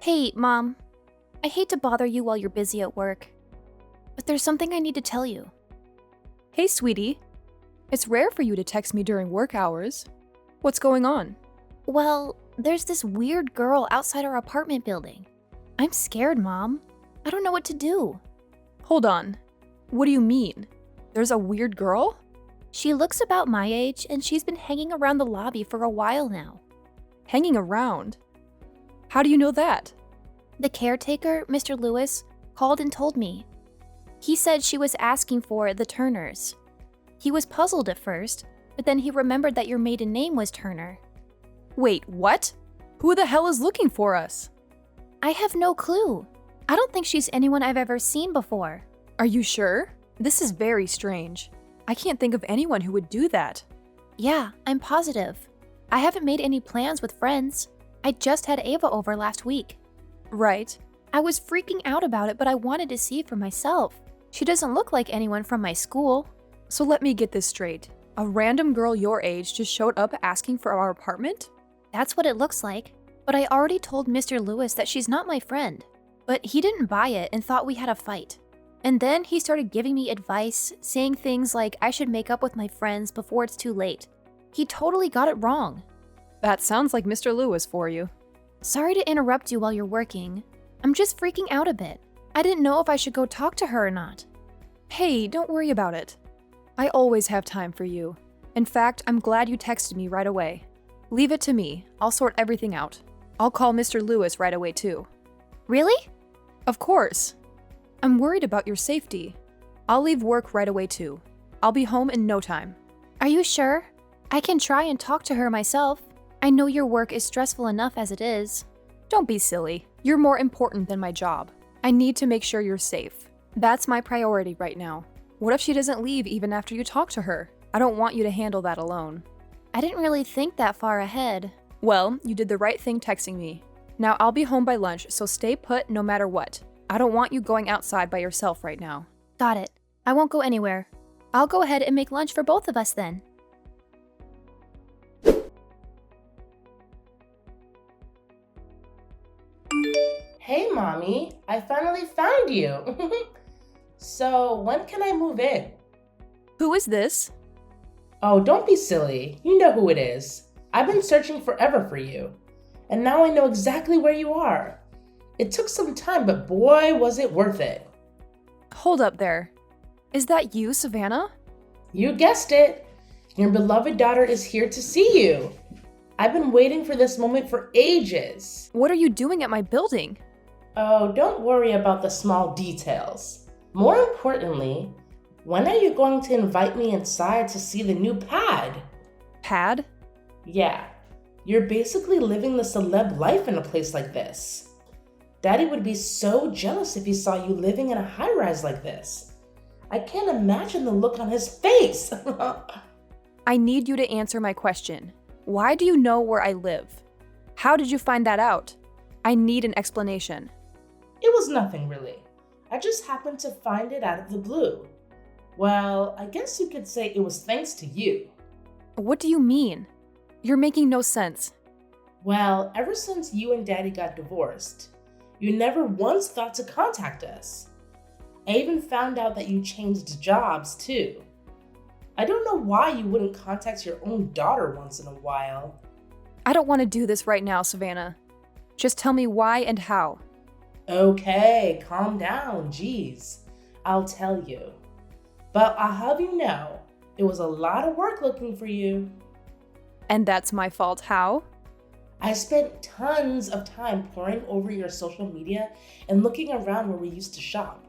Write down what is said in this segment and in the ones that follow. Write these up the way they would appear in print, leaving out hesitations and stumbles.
Hey, Mom. I hate to bother you while you're busy at work, but there's something I need to tell you. Hey, sweetie. It's rare for you to text me during work hours. What's going on? Well, there's this weird girl outside our apartment building. I'm scared, Mom. I don't know what to do. Hold on. What do you mean? There's a weird girl? She looks about my age, and she's been hanging around the lobby for a while now. Hanging around? How do you know that? The caretaker, Mr. Lewis, called and told me. He said she was asking for the Turners. He was puzzled at first, but then he remembered that your maiden name was Turner. Wait, what? Who the hell is looking for us? I have no clue. I don't think she's anyone I've ever seen before. Are you sure? This is very strange. I can't think of anyone who would do that. Yeah, I'm positive. I haven't made any plans with friends. I just had Ava over last week. Right. I was freaking out about it, but I wanted to see for myself. She doesn't look like anyone from my school. So let me get this straight. A random girl your age just showed up asking for our apartment? That's what it looks like. But I already told Mr. Lewis that she's not my friend. But he didn't buy it and thought we had a fight. And then he started giving me advice, saying things like I should make up with my friends before it's too late. He totally got it wrong. That sounds like Mr. Lewis for you. Sorry to interrupt you while you're working. I'm just freaking out a bit. I didn't know if I should go talk to her or not. Hey, don't worry about it. I always have time for you. In fact, I'm glad you texted me right away. Leave it to me. I'll sort everything out. I'll call Mr. Lewis right away too. Really? Of course. I'm worried about your safety. I'll leave work right away too. I'll be home in no time. Are you sure? I can try and talk to her myself. I know your work is stressful enough as it is. Don't be silly. You're more important than my job. I need to make sure you're safe. That's my priority right now. What if she doesn't leave even after you talk to her? I don't want you to handle that alone. I didn't really think that far ahead. Well, you did the right thing texting me. Now I'll be home by lunch, so stay put no matter what. I don't want you going outside by yourself right now. Got it. I won't go anywhere. I'll go ahead and make lunch for both of us then. Hey, Mommy, I finally found you. So, when can I move in? Who is this? Oh, don't be silly. You know who it is. I've been searching forever for you. And now I know exactly where you are. It took some time, but boy, was it worth it. Hold up there. Is that you, Savannah? You guessed it. Your beloved daughter is here to see you. I've been waiting for this moment for ages. What are you doing at my building? Oh, don't worry about the small details. More importantly, when are you going to invite me inside to see the new pad? Pad? Yeah, you're basically living the celeb life in a place like this. Daddy would be so jealous if he saw you living in a high-rise like this. I can't imagine the look on his face. I need you to answer my question. Why do you know where I live? How did you find that out? I need an explanation. It was nothing really. I just happened to find it out of the blue. Well, I guess you could say it was thanks to you. What do you mean? You're making no sense. Well, ever since you and Daddy got divorced, you never once thought to contact us. I even found out that you changed jobs too. I don't know why you wouldn't contact your own daughter once in a while. I don't want to do this right now, Savannah. Just tell me why and how. Okay, calm down, geez. I'll tell you. But I'll have you know, it was a lot of work looking for you. And that's my fault. How? I spent tons of time poring over your social media and looking around where we used to shop.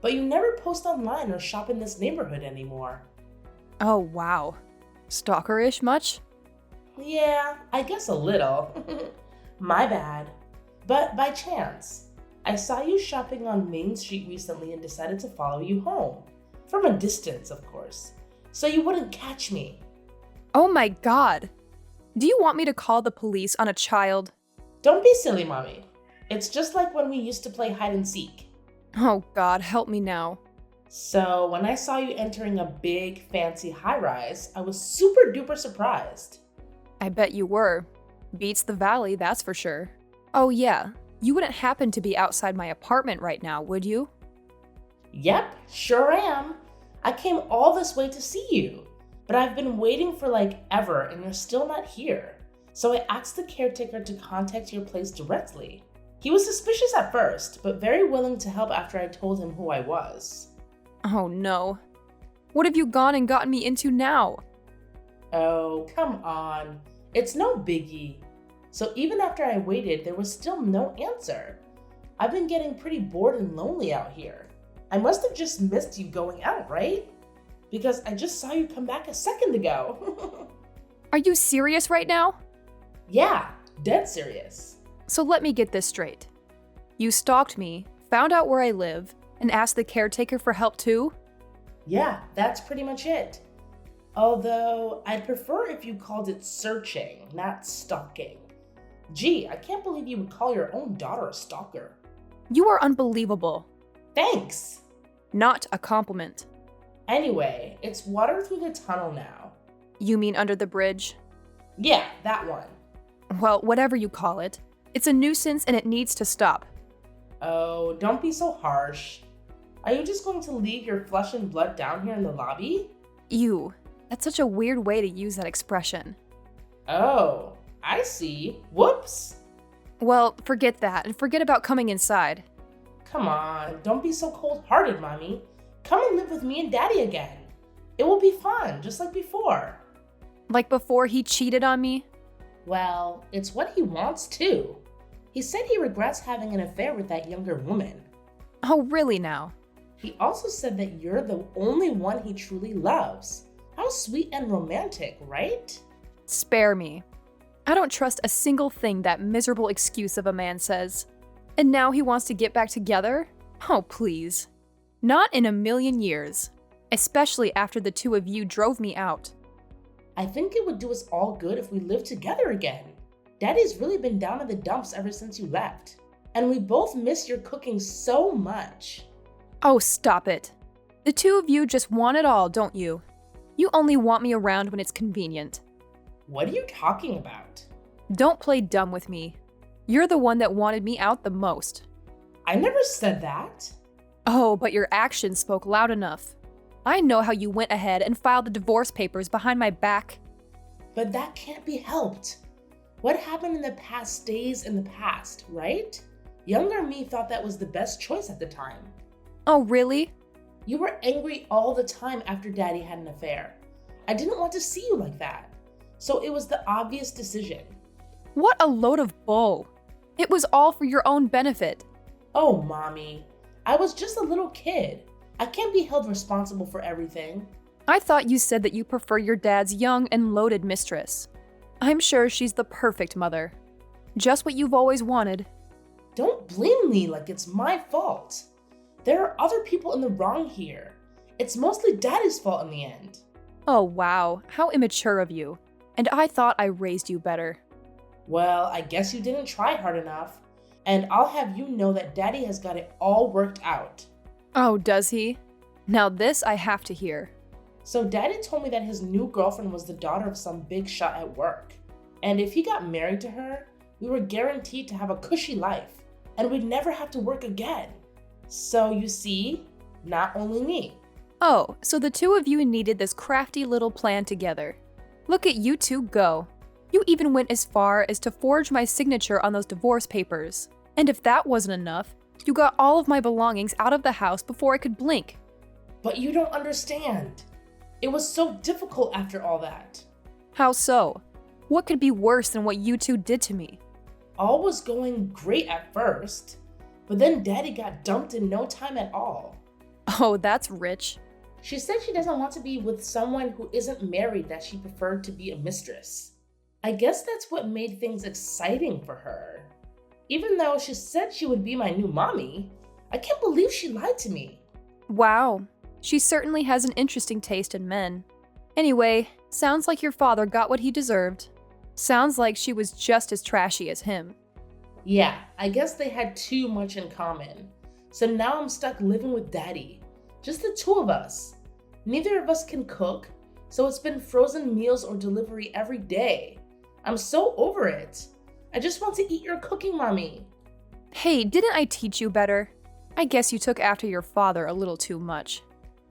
But you never post online or shop in this neighborhood anymore. Oh, wow. Stalkerish much? Yeah, I guess a little. My bad. But by chance, I saw you shopping on Main Street recently and decided to follow you home. From a distance, of course. So you wouldn't catch me. Oh my God. Do you want me to call the police on a child? Don't be silly, Mommy. It's just like when we used to play hide and seek. Oh God, help me now. So when I saw you entering a big, fancy high-rise, I was super duper surprised. I bet you were. Beats the valley, that's for sure. Oh yeah, You wouldn't happen to be outside my apartment right now, would you? Yep, sure am. I came all this way to see you, but I've been waiting for like ever and you're still not here. So I asked the caretaker to contact your place directly. He was suspicious at first, but very willing to help after I told him who I was. Oh no. What have you gone and gotten me into now? Oh, come on. It's no biggie. So even after I waited, there was still no answer. I've been getting pretty bored and lonely out here. I must have just missed you going out, right? Because I just saw you come back a second ago. Are you serious right now? Yeah, dead serious. So let me get this straight. You stalked me, found out where I live, and asked the caretaker for help too? Yeah, that's pretty much it. Although, I'd prefer if you called it searching, not stalking. Gee, I can't believe you would call your own daughter a stalker. You are unbelievable. Thanks! Not a compliment. Anyway, it's water through the tunnel now. You mean under the bridge? Yeah, that one. Well, whatever you call it. It's a nuisance and it needs to stop. Oh, don't be so harsh. Are you just going to leave your flesh and blood down here in the lobby? Ew. That's such a weird way to use that expression. Oh, I see. Whoops! Well, forget that and forget about coming inside. Come on, don't be so cold-hearted, Mommy. Come and live with me and Daddy again. It will be fun, just like before. Like before he cheated on me? Well, it's what he wants too. He said he regrets having an affair with that younger woman. Oh, really now? He also said that you're the only one he truly loves. How sweet and romantic, right? Spare me. I don't trust a single thing that miserable excuse of a man says. And now he wants to get back together? Oh, please. Not in a million years. Especially after the two of you drove me out. I think it would do us all good if we lived together again. Daddy's really been down in the dumps ever since you left. And we both miss your cooking so much. Oh, stop it. The two of you just want it all, don't you? You only want me around when it's convenient. What are you talking about? Don't play dumb with me. You're the one that wanted me out the most. I never said that. Oh, but your actions spoke loud enough. I know how you went ahead and filed the divorce papers behind my back. But that can't be helped. What happened in the past stays in the past, right? Younger me thought that was the best choice at the time. Oh, really? You were angry all the time after Daddy had an affair. I didn't want to see you like that. So it was the obvious decision. What a load of bull. It was all for your own benefit. Oh, Mommy. I was just a little kid. I can't be held responsible for everything. I thought you said that you prefer your dad's young and loaded mistress. I'm sure she's the perfect mother. Just what you've always wanted. Don't blame me like it's my fault. There are other people in the wrong here. It's mostly Daddy's fault in the end. Oh, wow. How immature of you. And I thought I raised you better. Well, I guess you didn't try hard enough. And I'll have you know that Daddy has got it all worked out. Oh, does he? Now this I have to hear. So Daddy told me that his new girlfriend was the daughter of some big shot at work. And if he got married to her, we were guaranteed to have a cushy life. And we'd never have to work again. So you see, not only me. Oh, so the two of you needed this crafty little plan together. Look at you two go. You even went as far as to forge my signature on those divorce papers. And if that wasn't enough, you got all of my belongings out of the house before I could blink. But you don't understand. It was so difficult after all that. How so? What could be worse than what you two did to me? All was going great at first, but then Daddy got dumped in no time at all. Oh, that's rich. She said she doesn't want to be with someone who isn't married, that she preferred to be a mistress. I guess that's what made things exciting for her. Even though she said she would be my new mommy, I can't believe she lied to me. Wow, she certainly has an interesting taste in men. Anyway, sounds like your father got what he deserved. Sounds like she was just as trashy as him. Yeah, I guess they had too much in common. So now I'm stuck living with Daddy. Just the two of us. Neither of us can cook, so it's been frozen meals or delivery every day. I'm so over it. I just want to eat your cooking, Mommy. Hey, didn't I teach you better? I guess you took after your father a little too much.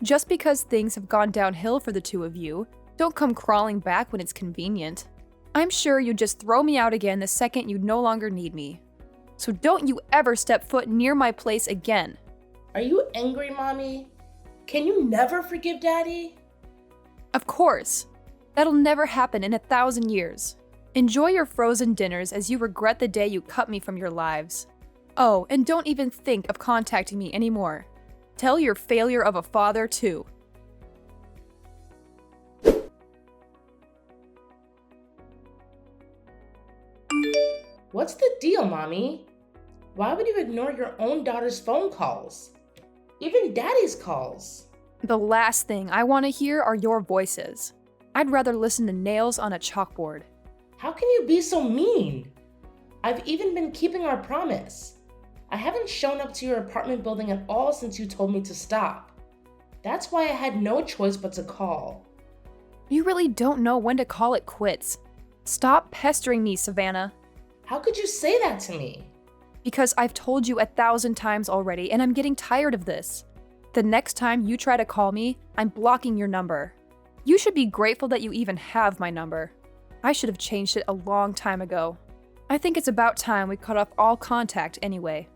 Just because things have gone downhill for the two of you, don't come crawling back when it's convenient. I'm sure you'd just throw me out again the second you no longer need me. So don't you ever step foot near my place again. Are you angry, Mommy? Can you never forgive Daddy? Of course. That'll never happen in 1,000 years. Enjoy your frozen dinners as you regret the day you cut me from your lives. Oh, and don't even think of contacting me anymore. Tell your failure of a father, too. What's the deal, Mommy? Why would you ignore your own daughter's phone calls? Even Daddy's calls. The last thing I want to hear are your voices. I'd rather listen to nails on a chalkboard. How can you be so mean? I've even been keeping our promise. I haven't shown up to your apartment building at all since you told me to stop. That's why I had no choice but to call. You really don't know when to call it quits. Stop pestering me, Savannah. How could you say that to me? Because I've told you 1,000 times already, and I'm getting tired of this. The next time you try to call me, I'm blocking your number. You should be grateful that you even have my number. I should have changed it a long time ago. I think it's about time we cut off all contact anyway.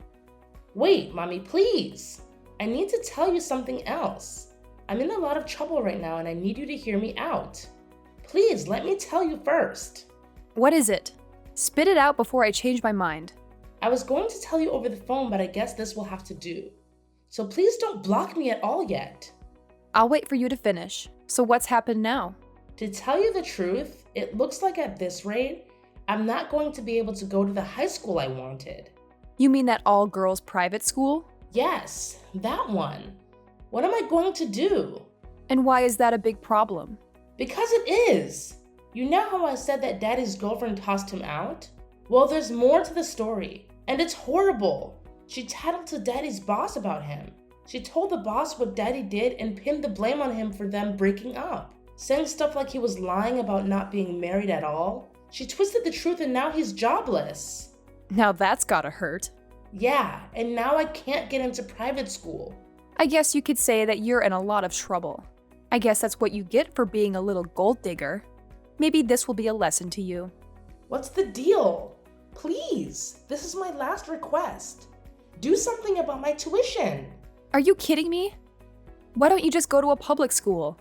Wait, Mommy, please. I need to tell you something else. I'm in a lot of trouble right now and I need you to hear me out. Please, let me tell you first. What is it? Spit it out before I change my mind. I was going to tell you over the phone, but I guess this will have to do. So please don't block me at all yet. I'll wait for you to finish. So what's happened now? To tell you the truth, it looks like at this rate, I'm not going to be able to go to the high school I wanted. You mean that all-girls private school? Yes, that one. What am I going to do? And why is that a big problem? Because it is. You know how I said that Daddy's girlfriend tossed him out? Well, there's more to the story, and it's horrible. She tattled to Daddy's boss about him. She told the boss what Daddy did and pinned the blame on him for them breaking up, saying stuff like he was lying about not being married at all. She twisted the truth and now he's jobless. Now that's gotta hurt. Yeah, and now I can't get into private school. I guess you could say that you're in a lot of trouble. I guess that's what you get for being a little gold digger. Maybe this will be a lesson to you. What's the deal? Please, this is my last request. Do something about my tuition. Are you kidding me? Why don't you just go to a public school?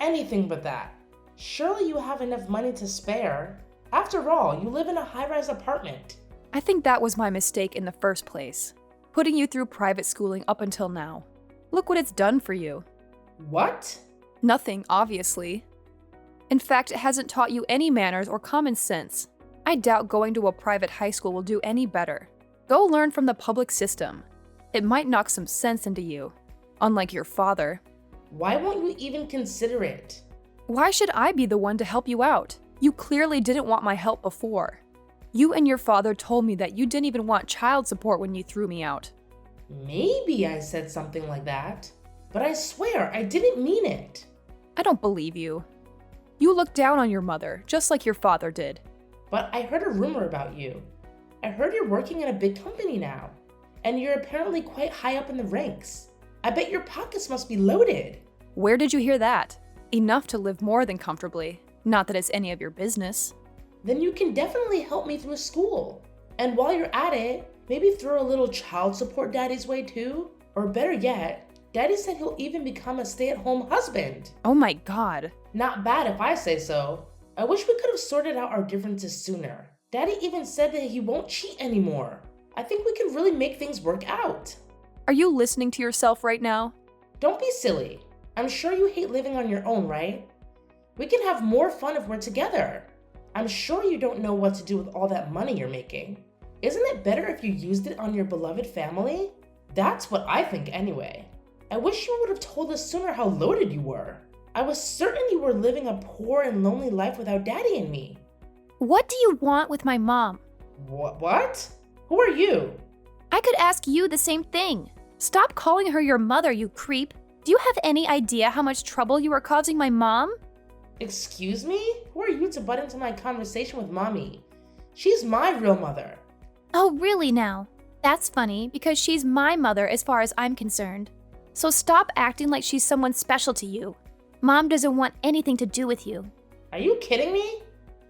Anything but that. Surely you have enough money to spare. After all, you live in a high-rise apartment. I think that was my mistake in the first place, putting you through private schooling up until now. Look what it's done for you. What? Nothing, obviously. In fact, it hasn't taught you any manners or common sense. I doubt going to a private high school will do any better. Go learn from the public system. It might knock some sense into you, unlike your father. Why won't you even consider it? Why should I be the one to help you out? You clearly didn't want my help before. You and your father told me that you didn't even want child support when you threw me out. Maybe I said something like that, but I swear I didn't mean it. I don't believe you. You look down on your mother, just like your father did. But I heard a rumor about you. I heard you're working in a big company now, and you're apparently quite high up in the ranks. I bet your pockets must be loaded. Where did you hear that? Enough to live more than comfortably. Not that it's any of your business. Then you can definitely help me through school. And while you're at it, maybe throw a little child support Daddy's way too? Or better yet, Daddy said he'll even become a stay-at-home husband. Oh my God. Not bad if I say so. I wish we could have sorted out our differences sooner. Daddy even said that he won't cheat anymore. I think we can really make things work out. Are you listening to yourself right now? Don't be silly. I'm sure you hate living on your own, right? We can have more fun if we're together. I'm sure you don't know what to do with all that money you're making. Isn't it better if you used it on your beloved family? That's what I think anyway. I wish you would have told us sooner how loaded you were. I was certain you were living a poor and lonely life without Daddy and me. What do you want with my mom? What? Who are you? I could ask you the same thing. Stop calling her your mother, you creep. Do you have any idea how much trouble you are causing my mom? Excuse me? Who are you to butt into my conversation with Mommy? She's my real mother. Oh, really now? That's funny because she's my mother as far as I'm concerned. So stop acting like she's someone special to you. Mom doesn't want anything to do with you. Are you kidding me?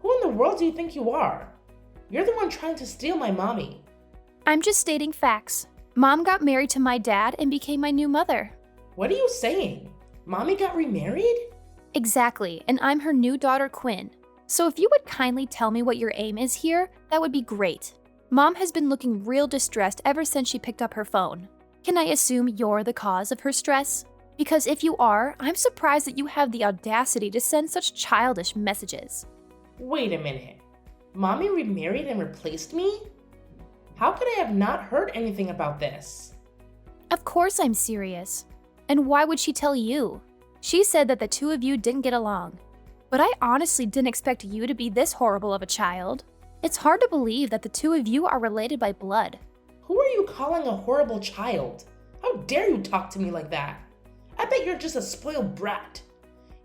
Who in the world do you think you are? You're the one trying to steal my mommy. I'm just stating facts. Mom got married to my dad and became my new mother. What are you saying? Mommy got remarried? Exactly, and I'm her new daughter Quinn. So if you would kindly tell me what your aim is here, that would be great. Mom has been looking real distressed ever since she picked up her phone. Can I assume you're the cause of her stress? Because if you are, I'm surprised that you have the audacity to send such childish messages. Wait a minute. Mommy remarried and replaced me? How could I have not heard anything about this? Of course I'm serious. And why would she tell you? She said that the two of you didn't get along. But I honestly didn't expect you to be this horrible of a child. It's hard to believe that the two of you are related by blood. Who are you calling a horrible child? How dare you talk to me like that? I bet you're just a spoiled brat.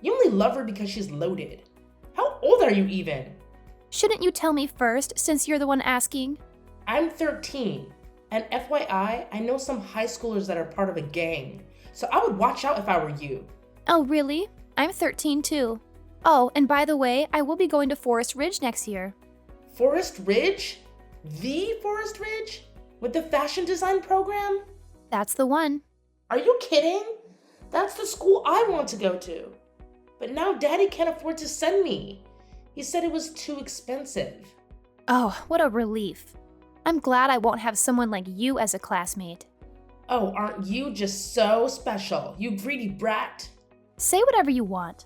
You only love her because she's loaded. How old are you even? Shouldn't you tell me first, since you're the one asking? I'm 13, and FYI, I know some high schoolers that are part of a gang, so I would watch out if I were you. Oh, really? I'm 13 too. Oh, and by the way, I will be going to Forest Ridge next year. Forest Ridge? The Forest Ridge? With the fashion design program? That's the one. Are you kidding? That's the school I want to go to. But now Daddy can't afford to send me. He said it was too expensive. Oh, what a relief. I'm glad I won't have someone like you as a classmate. Oh, aren't you just so special, you greedy brat? Say whatever you want.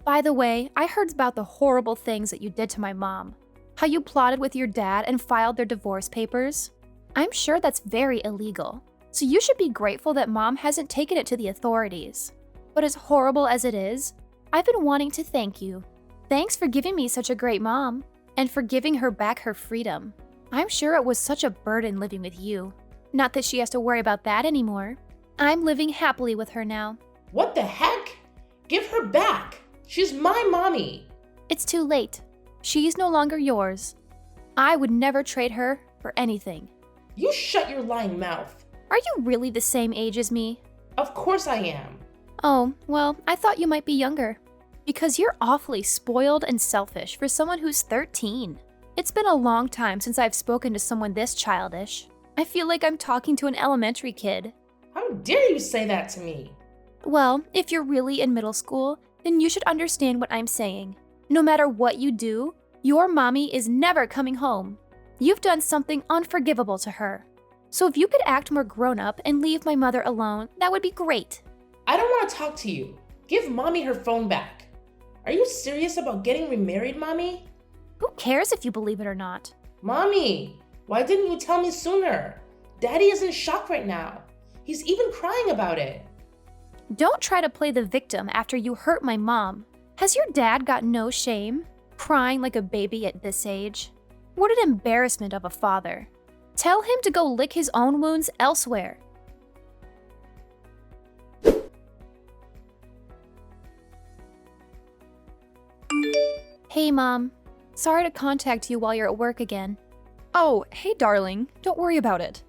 By the way, I heard about the horrible things that you did to my mom. How you plotted with your dad and filed their divorce papers. I'm sure that's very illegal. So you should be grateful that Mom hasn't taken it to the authorities. But as horrible as it is, I've been wanting to thank you. Thanks for giving me such a great mom, and for giving her back her freedom. I'm sure it was such a burden living with you. Not that she has to worry about that anymore. I'm living happily with her now. What the heck? Give her back! She's my mommy! It's too late. She's no longer yours. I would never trade her for anything. You shut your lying mouth. Are you really the same age as me? Of course I am. Oh, well, I thought you might be younger. Because you're awfully spoiled and selfish for someone who's 13. It's been a long time since I've spoken to someone this childish. I feel like I'm talking to an elementary kid. How dare you say that to me? Well, if you're really in middle school, then you should understand what I'm saying. No matter what you do, your mommy is never coming home. You've done something unforgivable to her. So if you could act more grown up and leave my mother alone, that would be great. I don't want to talk to you. Give mommy her phone back. Are you serious about getting remarried, mommy? Who cares if you believe it or not? Mommy, why didn't you tell me sooner? Daddy is in shock right now. He's even crying about it. Don't try to play the victim after you hurt my mom. Has your dad got no shame? Crying like a baby at this age? What an embarrassment of a father. Tell him to go lick his own wounds elsewhere. Hey, Mom. Sorry to contact you while you're at work again. Oh, hey darling, don't worry about it.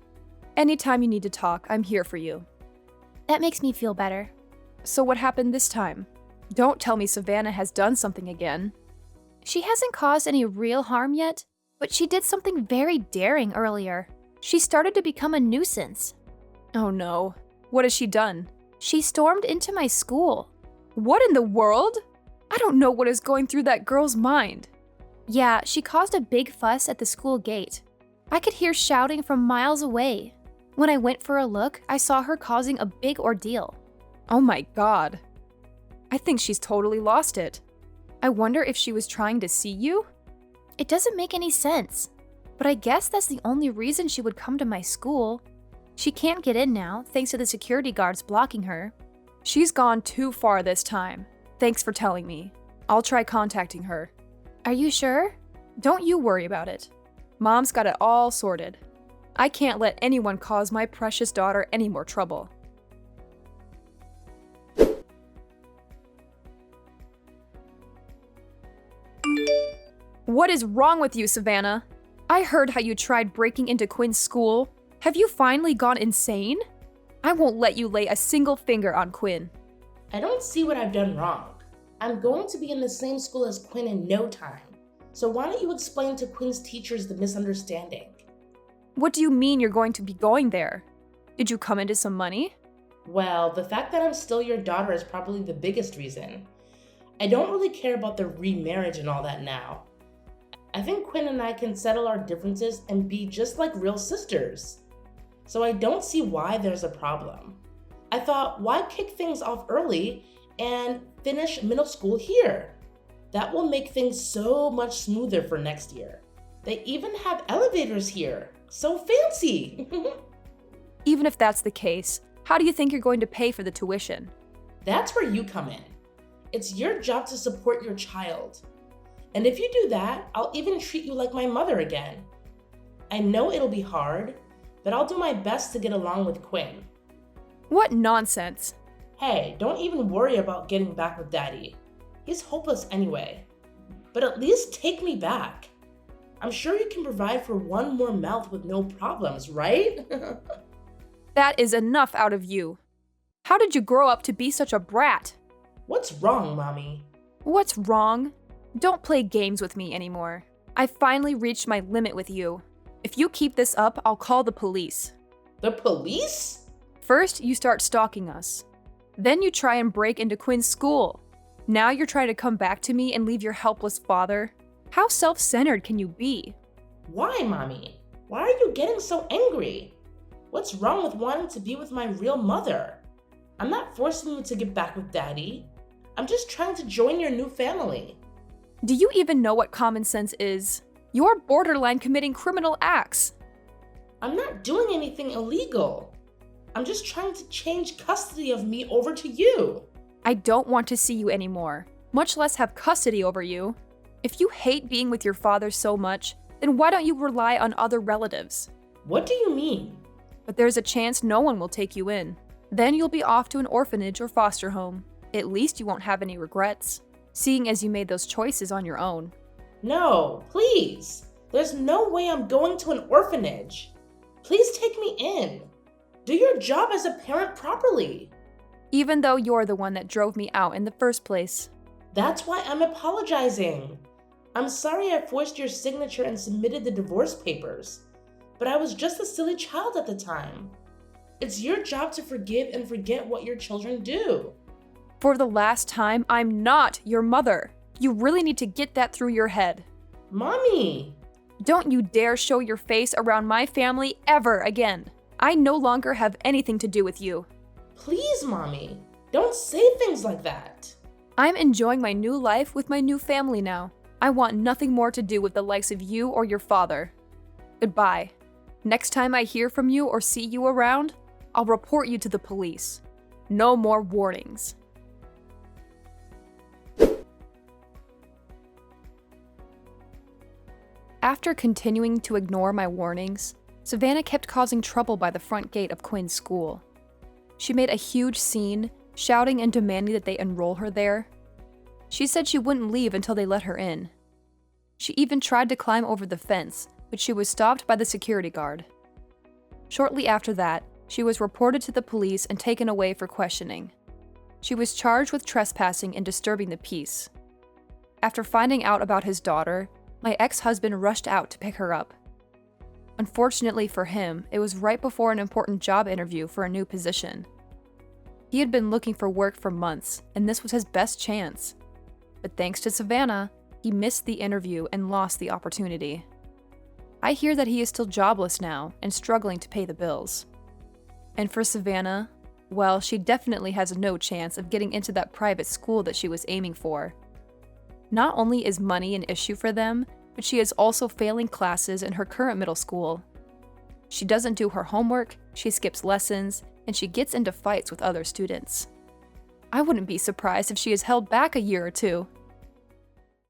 Anytime you need to talk, I'm here for you. That makes me feel better. So what happened this time? Don't tell me Savannah has done something again. She hasn't caused any real harm yet, but she did something very daring earlier. She started to become a nuisance. Oh no, what has she done? She stormed into my school. What in the world? I don't know what is going through that girl's mind. Yeah, she caused a big fuss at the school gate. I could hear shouting from miles away. When I went for a look, I saw her causing a big ordeal. Oh my god. I think she's totally lost it. I wonder if she was trying to see you? It doesn't make any sense. But I guess that's the only reason she would come to my school. She can't get in now, thanks to the security guards blocking her. She's gone too far this time. Thanks for telling me. I'll try contacting her. Are you sure? Don't you worry about it. Mom's got it all sorted. I can't let anyone cause my precious daughter any more trouble. What is wrong with you, Savannah? I heard how you tried breaking into Quinn's school. Have you finally gone insane? I won't let you lay a single finger on Quinn. I don't see what I've done wrong. I'm going to be in the same school as Quinn in no time. So why don't you explain to Quinn's teachers the misunderstanding? What do you mean you're going to be going there? Did you come into some money? Well, the fact that I'm still your daughter is probably the biggest reason. I don't really care about the remarriage and all that now. I think Quinn and I can settle our differences and be just like real sisters. So I don't see why there's a problem. I thought, why kick things off early and finish middle school here? That will make things so much smoother for next year. They even have elevators here. So fancy! Even if that's the case, how do you think you're going to pay for the tuition? That's where you come in. It's your job to support your child. And if you do that, I'll even treat you like my mother again. I know it'll be hard, but I'll do my best to get along with Quinn. What nonsense! Hey, don't even worry about getting back with Daddy. He's hopeless anyway. But at least take me back. I'm sure you can provide for one more mouth with no problems, right? That is enough out of you. How did you grow up to be such a brat? What's wrong, Mommy? What's wrong? Don't play games with me anymore. I finally reached my limit with you. If you keep this up, I'll call the police. The police? First, you start stalking us. Then you try and break into Quinn's school. Now you're trying to come back to me and leave your helpless father? How self-centered can you be? Why, Mommy? Why are you getting so angry? What's wrong with wanting to be with my real mother? I'm not forcing you to get back with Daddy. I'm just trying to join your new family. Do you even know what common sense is? You're borderline committing criminal acts. I'm not doing anything illegal. I'm just trying to change custody of me over to you. I don't want to see you anymore, much less have custody over you. If you hate being with your father so much, then why don't you rely on other relatives? What do you mean? But there's a chance no one will take you in. Then you'll be off to an orphanage or foster home. At least you won't have any regrets, seeing as you made those choices on your own. No, please. There's no way I'm going to an orphanage. Please take me in. Do your job as a parent properly. Even though you're the one that drove me out in the first place. That's why I'm apologizing. I'm sorry I forced your signature and submitted the divorce papers, but I was just a silly child at the time. It's your job to forgive and forget what your children do. For the last time, I'm not your mother. You really need to get that through your head. Mommy! Don't you dare show your face around my family ever again. I no longer have anything to do with you. Please, Mommy, don't say things like that. I'm enjoying my new life with my new family now. I want nothing more to do with the likes of you or your father. Goodbye. Next time I hear from you or see you around, I'll report you to the police. No more warnings. After continuing to ignore my warnings, Savannah kept causing trouble by the front gate of Quinn's school. She made a huge scene, shouting and demanding that they enroll her there. She said she wouldn't leave until they let her in. She even tried to climb over the fence, but she was stopped by the security guard. Shortly after that, she was reported to the police and taken away for questioning. She was charged with trespassing and disturbing the peace. After finding out about his daughter, my ex-husband rushed out to pick her up. Unfortunately for him, it was right before an important job interview for a new position. He had been looking for work for months, and this was his best chance. But thanks to Savannah, he missed the interview and lost the opportunity. I hear that he is still jobless now and struggling to pay the bills. And for Savannah, well, she definitely has no chance of getting into that private school that she was aiming for. Not only is money an issue for them, but she is also failing classes in her current middle school. She doesn't do her homework, she skips lessons, and she gets into fights with other students. I wouldn't be surprised if she is held back a year or two.